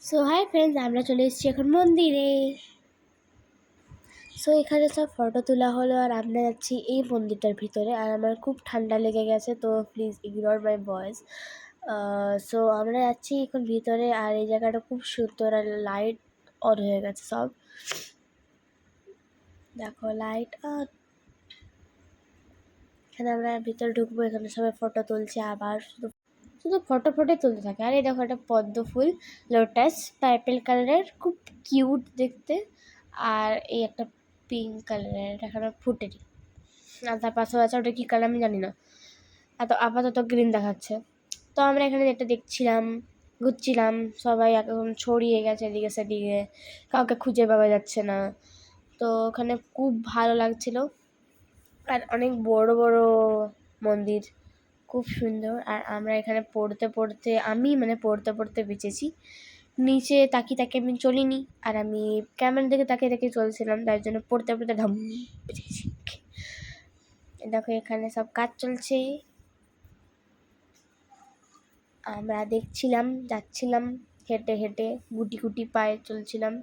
So hi friends, আমরা চলে এসেছি এখন মন্দিরে। সো এখানে সব ফটো তোলা হলো আর আমরা যাচ্ছি এই মন্দিরটার ভিতরে। আর আমার খুব ঠান্ডা লেগে গেছে, তো please ignore my voice. So আমরা যাচ্ছি এখন ভিতরে। আর এই জায়গাটা খুব সুন্দর আর লাইট অন হয়ে গেছে সব। দেখো লাইট অন। এখানে আমরা ভিতরে ঢুকবো, এখানে সবাই ফটো তুলছে, আবার শুধু শুধু ফটোই তুলতে থাকে। আর এই দেখো একটা পদ্ম ফুল, লোটাস পার্পেল কালারের, খুব কিউট দেখতে। আর এই একটা পিঙ্ক কালারের, এটা এখনো ফুটেনি। আর তার পাশেও আছে, ওটা কী কালার আমি জানি না, আপাতত গ্রিন দেখাচ্ছে। তো আমরা এখানে যেটা দেখছিলাম, ঘুরছিলাম, সবাই এখন ছড়িয়ে গেছে এদিকে সেদিকে, কাউকে খুঁজে পাওয়া যাচ্ছে না। তো ওখানে খুব ভালো লাগছিল। আর অনেক বড় বড় মন্দির, খুব সুন্দর। আর আমরা এখানে পড়তে পড়তে বেঁচেছি। নিচে তাকিয়ে আমি চলিনি, আর আমি ক্যামেরার দিকে তাকিয়ে চলছিলাম, তার জন্য পড়তে পড়তে ঢাম বেঁচেছি। দেখো এখানে সব কাজ চলছে, আমরা দেখছিলাম, যাচ্ছিলাম হেঁটে হেঁটে, গুটি গুটি পায়ে চলছিলাম।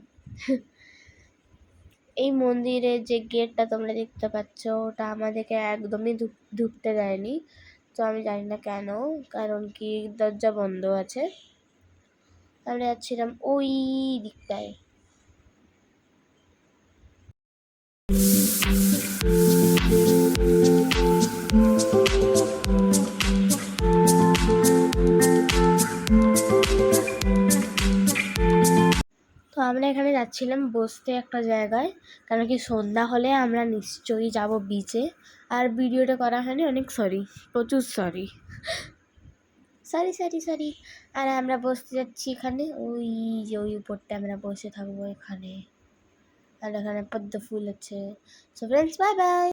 এই মন্দিরের যে গেটটা তোমরা দেখতে পাচ্ছ, ওটা আমাদেরকে একদমই ঢুকতে দেয়নি। তো আমি জানি না কেন, কারণ কি দরজা বন্ধ আছে। আমরা যাচ্ছিলাম ওই দিকটায়। তো আমরা এখানে যাচ্ছিলাম বসতে একটা জায়গায়, কারণ কি সন্ধ্যা হলে আমরা নিশ্চয়ই যাব বিচে। আর ভিডিওটা করা হয়নি, অনেক সরি, প্রচুর সরি। সরি। আর আমরা বসতে যাচ্ছি এখানে, ওই যে ওই উপরটা আমরা বসে থাকবো এখানে। আর এখানে পদ্ম ফুল আছে। So friends, bye bye.